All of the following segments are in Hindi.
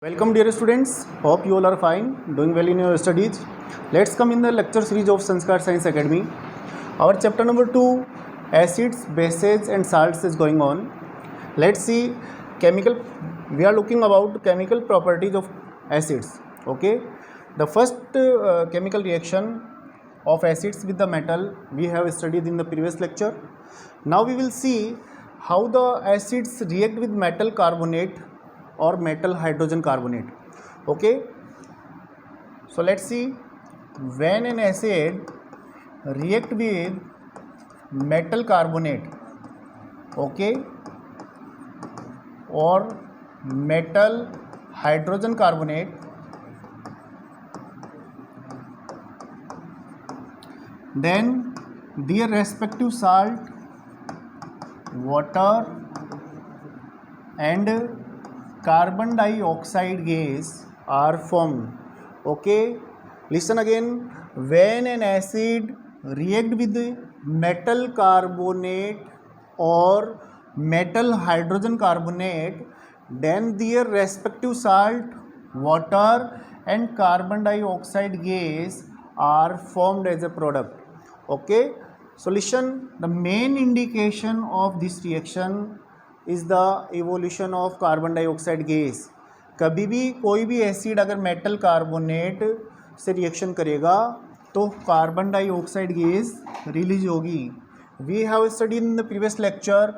Welcome dear students, hope you all are fine, doing well in your studies. Let's come in the lecture series of Sanskar Science Academy. Our chapter number 2, acids, bases and salts is going on. Let's see we are looking about chemical properties of acids. Okay, the first chemical reaction of acids with the metal we have studied in the previous lecture. Now we will see how the acids react with metal carbonate or metal hydrogen carbonate. Okay, so let's see. When an acid react with metal carbonate, okay, or metal hydrogen carbonate, then their respective salt, water and carbon dioxide gas are formed. Okay, listen again. When an acid react with metal carbonate or metal hydrogen carbonate, then their respective salt, water and carbon dioxide gas are formed as a product. Okay, so listen, the main indication of this reaction is the evolution of carbon dioxide gas. कभी भी कोई भी एसिड अगर मेटल कार्बोनेट से रिएक्शन करेगा तो कार्बन डाइऑक्साइड गैस रिलीज होगी. We have studied in the previous lecture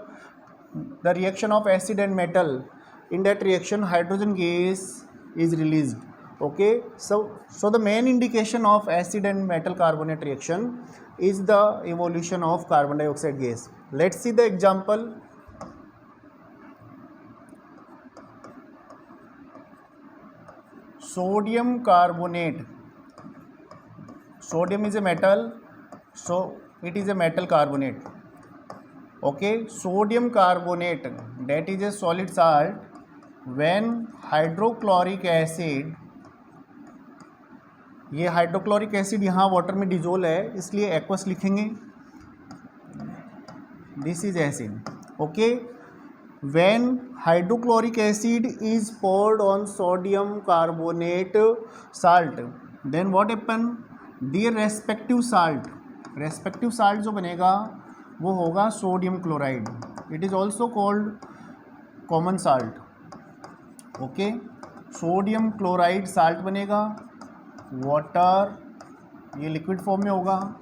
the reaction of acid and metal. In that reaction hydrogen gas is released. Okay, so the main indication of acid and metal carbonate reaction is the evolution of carbon dioxide gas. Let's see the example. Sodium carbonate. Sodium is a metal, so it is a metal carbonate. Okay, sodium carbonate, that is a solid salt. When hydrochloric acid, ये हाइड्रोक्लोरिक एसिड यहाँ वाटर में डिजोल्व है इसलिए एक्वस लिखेंगे. This is acid. Okay, when hydrochloric acid is poured on sodium carbonate salt, then what happen? Their respective salt जो बनेगा वो होगा sodium chloride. It is also called common salt. Okay, sodium chloride salt बनेगा. वाटर ये लिक्विड फॉर्म में होगा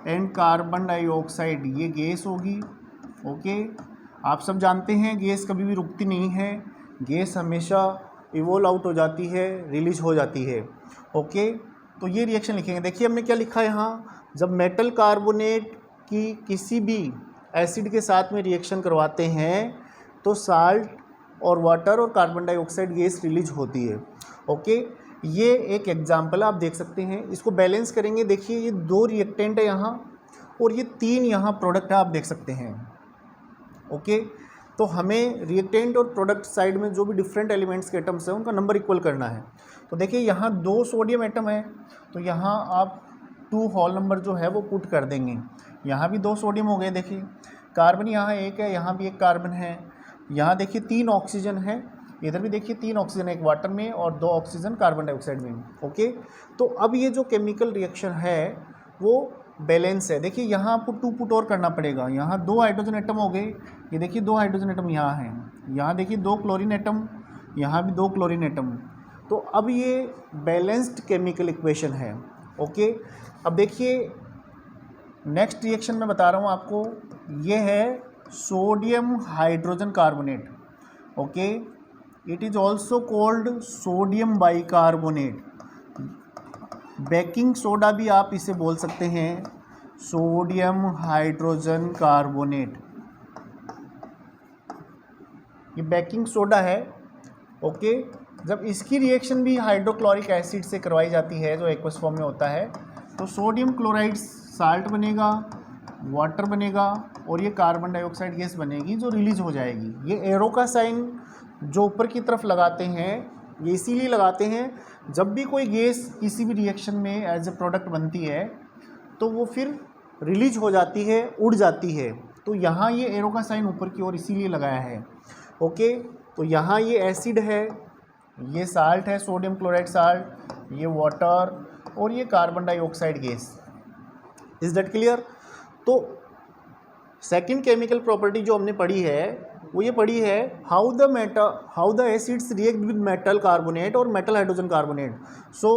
एंड कार्बन डाइऑक्साइड ये गैस होगी. ओके, आप सब जानते हैं गैस कभी भी रुकती नहीं है, गैस हमेशा इवोल्व आउट हो जाती है, रिलीज हो जाती है. ओके, तो ये रिएक्शन लिखेंगे. देखिए हमने क्या लिखा है यहाँ, जब मेटल कार्बोनेट की किसी भी एसिड के साथ में रिएक्शन करवाते हैं तो साल्ट और वाटर और कार्बन डाइऑक्साइड गैस रिलीज होती है. ओके, ये एक एग्जाम्पल आप देख सकते हैं. इसको बैलेंस करेंगे. देखिए ये 2 रिएक्टेंट है यहाँ और ये 3 यहाँ प्रोडक्ट है, आप देख सकते हैं. ओके, तो हमें रिएक्टेंट और प्रोडक्ट साइड में जो भी डिफरेंट एलिमेंट्स के एटम्स हैं उनका नंबर इक्वल करना है. तो देखिए यहाँ 2 सोडियम एटम है तो यहाँ आप 2 होल नंबर जो है वो पुट कर देंगे. यहाँ भी 2 सोडियम हो गए. देखिए कार्बन यहाँ 1 है, यहाँ भी 1 कार्बन है. यहाँ देखिए 3 ऑक्सीजन है, इधर भी देखिए 3 ऑक्सीजन, एक वाटर में और 2 ऑक्सीजन कार्बन डाइऑक्साइड में. ओके, तो अब ये जो केमिकल रिएक्शन है वो बैलेंस है. देखिए यहाँ आपको 2 पुट और करना पड़ेगा. यहाँ 2 हाइड्रोजन एटम हो गए, ये देखिए 2 हाइड्रोजन एटम यहाँ हैं, यहाँ देखिए 2 क्लोरीन एटम, यहाँ भी 2 क्लोरीन एटम. तो अब ये बैलेंस्ड केमिकल इक्वेशन है. ओके, अब देखिए नेक्स्ट रिएक्शन मैं बता रहा हूँ आपको, ये है sodium hydrogen carbonate. Okay, it is also called sodium bicarbonate. Baking soda भी आप इसे बोल सकते हैं, सोडियम हाइड्रोजन कार्बोनेट. ये बेकिंग सोडा है. ओके, जब इसकी रिएक्शन भी हाइड्रोक्लोरिक एसिड से करवाई जाती है जो एक्वस फॉर्म में होता है तो सोडियम क्लोराइड साल्ट बनेगा, वाटर बनेगा और ये कार्बन डाइऑक्साइड गैस बनेगी जो रिलीज हो जाएगी. ये एरो का साइन जो ऊपर की तरफ लगाते हैं ये इसीलिए लगाते हैं, जब भी कोई गैस किसी भी रिएक्शन में एज ए प्रोडक्ट बनती है तो वो फिर रिलीज हो जाती है, उड़ जाती है. तो यहाँ ये एरो का साइन ऊपर की ओर इसीलिए लगाया है. ओके, तो यहाँ ये एसिड है ये साल्ट है, सोडियम क्लोराइड साल्ट, ये वाटर, और ये carbon dioxide gas. Is that clear? तो सेकंड केमिकल प्रॉपर्टी जो हमने पढ़ी है वो ये पढ़ी है, how the acids react with metal carbonate और metal hydrogen carbonate. So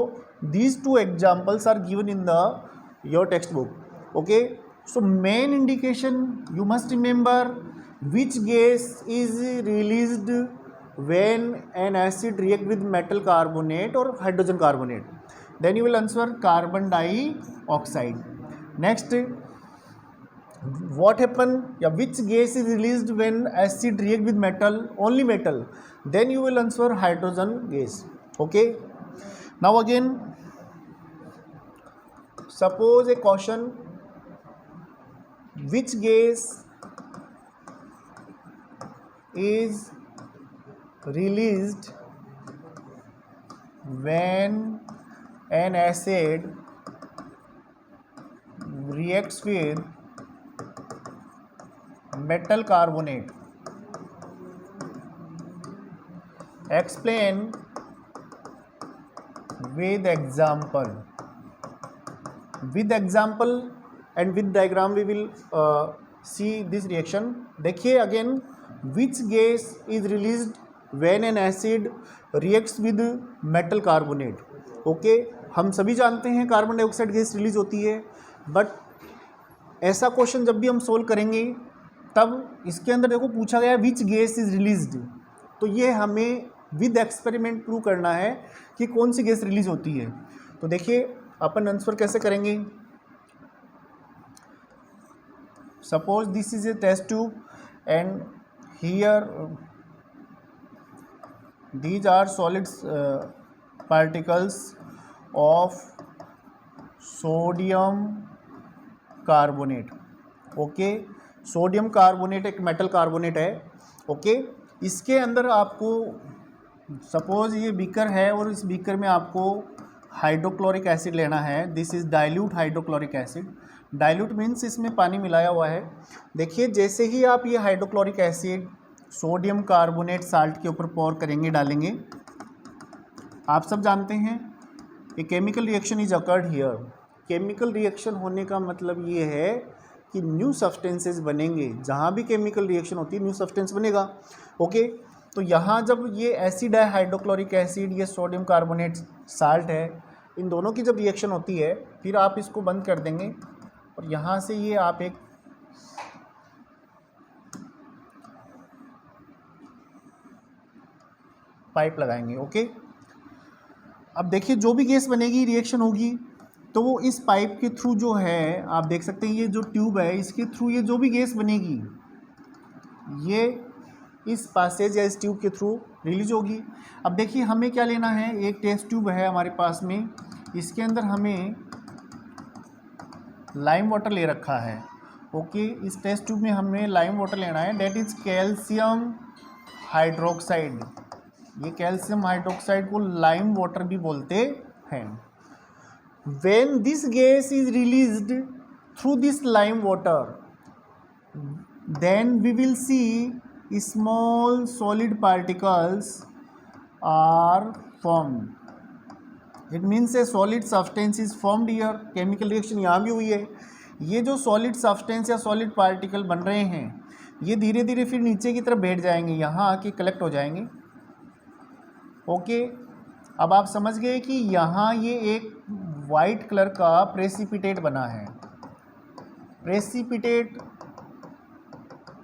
these two examples are given in the your text book. Okay, so main indication you must remember which gas is released when an acid react with metal carbonate or hydrogen carbonate. Then you will answer carbon dioxide. Next, what happen, which gas is released when acid react with metal, only metal? Then you will answer hydrogen gas. Okay, now again suppose a question, which gas is released when an acid reacts with metal carbonate? Explain with example. With example and with diagram we will see this reaction. देखिए again, which gas is released when an acid reacts with metal carbonate? Okay, हम सभी जानते हैं कार्बन डाइऑक्साइड गैस रिलीज होती है, बट ऐसा क्वेश्चन जब भी हम सोल्व करेंगे तब इसके अंदर देखो पूछा गया विच गैस इज रिलीज्ड, तो ये हमें विद एक्सपेरिमेंट प्रूव करना है कि कौन सी गैस रिलीज होती है। तो देखिए अपन आंसर कैसे करेंगे। Suppose this is a test tube and here these are solids particles of sodium carbonate। Okay, sodium carbonate एक मेटल कार्बोनेट है। ओके, इसके अंदर आपको सपोज ये बीकर है और इस बीकर में आपको हाइड्रोक्लोरिक एसिड लेना है। This is dilute hydrochloric acid. Dilute means इसमें पानी मिलाया हुआ है। देखिए जैसे ही आप ये hydrochloric acid sodium carbonate salt के ऊपर पोर करेंगे, डालेंगे, आप सब जानते हैं कि chemical reaction is occurred here. Chemical reaction होने का मतलब ये है कि न्यू सब्सटेंसेस बनेंगे। जहाँ भी केमिकल रिएक्शन होती है न्यू सब्सटेंस बनेगा। ओके, तो यहाँ जब ये एसिड है हाइड्रोक्लोरिक एसिड, ये सोडियम कार्बोनेट साल्ट है, इन दोनों की जब रिएक्शन होती है फिर आप इसको बंद कर देंगे और यहाँ से ये आप एक पाइप लगाएंगे। ओके, अब देखिए जो भी गैस बनेगी रिएक्शन होगी तो वो इस पाइप के थ्रू जो है, आप देख सकते हैं ये जो ट्यूब है इसके थ्रू ये जो भी गैस बनेगी ये इस पासेज या इस ट्यूब के थ्रू रिलीज होगी। अब देखिए हमें क्या लेना है, एक टेस्ट ट्यूब है हमारे पास में, इसके अंदर हमें लाइम वाटर ले रखा है। ओके, इस टेस्ट ट्यूब में हमें लाइम वाटर लेना है, डेट इज़ कैल्शियम हाइड्रोक्साइड। ये कैल्शियम हाइड्रोक्साइड को लाइम वाटर भी बोलते हैं। When this gas is released through this lime water, then we will see small solid particles are formed. It means a solid substance is formed here. Chemical reaction यहाँ भी हुई है। ये जो solid substance या solid particle बन रहे हैं ये धीरे धीरे फिर नीचे की तरफ बैठ जाएंगे, यहाँ आके कलेक्ट हो जाएंगे। ओके, अब आप समझ गए कि यहाँ ये एक वाइट कलर का प्रेसिपिटेट बना है। प्रेसिपिटेट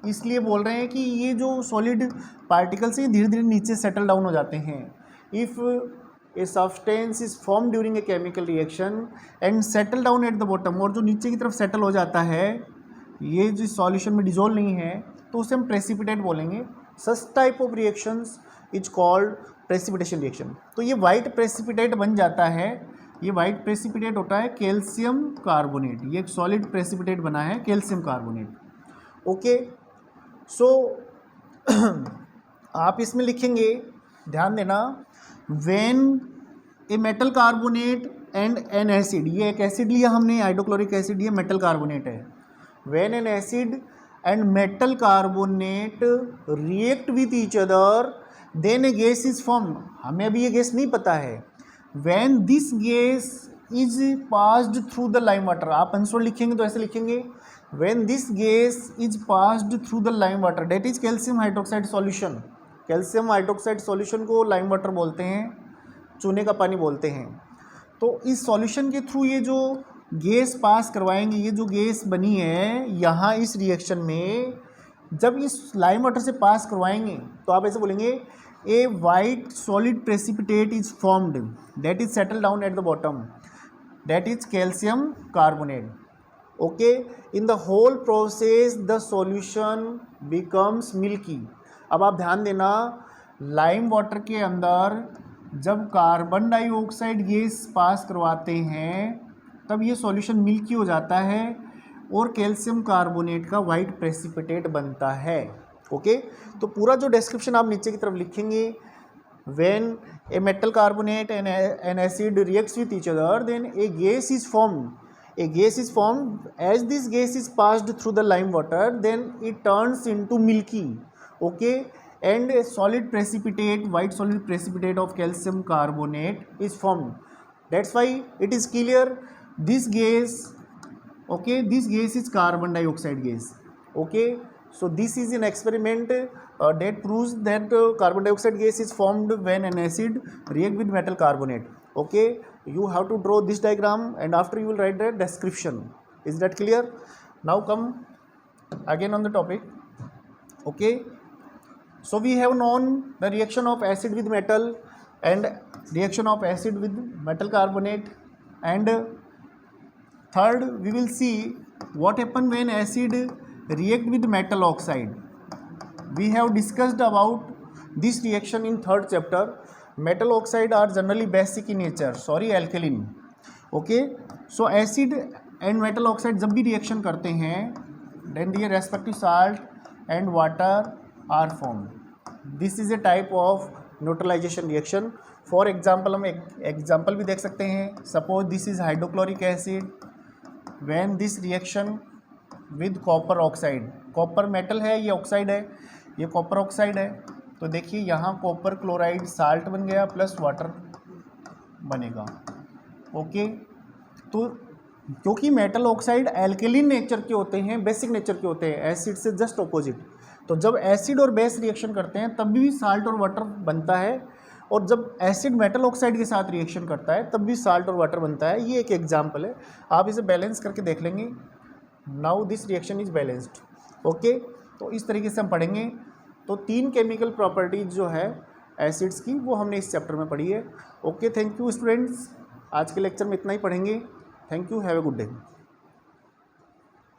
इसलिए बोल रहे हैं कि ये जो सॉलिड पार्टिकल्स हैं धीरे धीरे नीचे सेटल डाउन हो जाते हैं। If a substance is form during a chemical reaction and settle down at the bottom, और जो नीचे की तरफ सेटल हो जाता है ये जो सॉल्यूशन में डिजोल्व नहीं है तो उसे हम प्रेसिपिटेट बोलेंगे। Such type of reactions is called precipitation reaction. तो ये वाइट प्रेसिपिटेट बन जाता है। ये वाइट प्रेसिपिटेट होता है कैल्शियम कार्बोनेट। ये एक सॉलिड प्रेसिपिटेट बना है कैल्शियम कार्बोनेट। ओके, सो आप इसमें लिखेंगे, ध्यान देना, when a metal carbonate and an acid, ये एक एसिड लिया हमने हाइड्रोक्लोरिक एसिड, ये मेटल कार्बोनेट है। When an acid and metal carbonate react with each other then a gas is formed, हमें अभी ये गैस नहीं पता है। When this gas is passed through the lime water, आप आंसर लिखेंगे तो ऐसे लिखेंगे, when this gas is passed through the lime water that is calcium hydroxide solution. Calcium hydroxide solution को लाइम वाटर बोलते हैं, चूने का पानी बोलते हैं। तो इस सॉल्यूशन के थ्रू ये जो गैस पास करवाएंगे, ये जो गैस बनी है यहाँ इस रिएक्शन में, जब इस लाइम वाटर से पास करवाएंगे तो आप ऐसे बोलेंगे, a white solid precipitate is formed that is settle down at the bottom, that is calcium carbonate. Okay, in the whole process the solution becomes milky. अब आप ध्यान देना, लाइम वाटर के अंदर जब कार्बन डाइऑक्साइड गैस पास करवाते हैं तब ये सॉल्यूशन मिल्की हो जाता है और कैल्शियम कार्बोनेट का वाइट प्रेसिपिटेट बनता है। ओके, तो पूरा जो डिस्क्रिप्शन आप नीचे की तरफ लिखेंगे, when a metal carbonate and an acid reacts with each other then a gas is formed, a gas is formed. As this gas is passed through the lime water, then it turns into milky, okay, and a solid precipitate, white solid precipitate of calcium carbonate is formed. That's why it is clear this gas, okay, this gas is carbon dioxide gas. Okay, so this is an experiment that proves that carbon dioxide gas is formed when an acid react with metal carbonate. Okay, you have to draw this diagram and after you will write the description. Is that clear? Now come again on the topic. Okay, so we have known the reaction of acid with metal and reaction of acid with metal carbonate, and third we will see what happen when acid react with metal oxide. We have discussed about this reaction in third chapter. Metal oxide are generally basic in nature, sorry alkaline. Okay, so acid and metal oxide जब भी रिएक्शन करते हैं then their respective salt and water are formed. This is a type of neutralization reaction. For example, हम एक एग्जाम्पल भी देख सकते हैं. Suppose this is hydrochloric acid. When this reaction with copper oxide, copper metal है, ये ऑक्साइड है, ये कॉपर ऑक्साइड है, तो देखिए यहाँ कॉपर क्लोराइड साल्ट बन गया प्लस वाटर बनेगा। ओके, तो क्योंकि मेटल ऑक्साइड एल्केलिन नेचर के होते हैं, बेसिक नेचर के होते हैं, एसिड से जस्ट ऑपोजिट, तो जब एसिड और बेस रिएक्शन करते हैं तब भी साल्ट और वाटर बनता है, और जब एसिड मेटल ऑक्साइड के साथ रिएक्शन करता है तब भी साल्ट और वाटर बनता है। ये एक एग्जाम्पल है, आप इसे बैलेंस करके देख लेंगे। Now this reaction is balanced. Okay, तो इस तरीके से हम पढ़ेंगे। तो 3 केमिकल प्रॉपर्टीज जो है एसिड्स की वो हमने इस चैप्टर में पढ़ी है। ओके, थैंक यू स्टूडेंट्स, आज के लेक्चर में इतना ही पढ़ेंगे। Thank you, have a good day.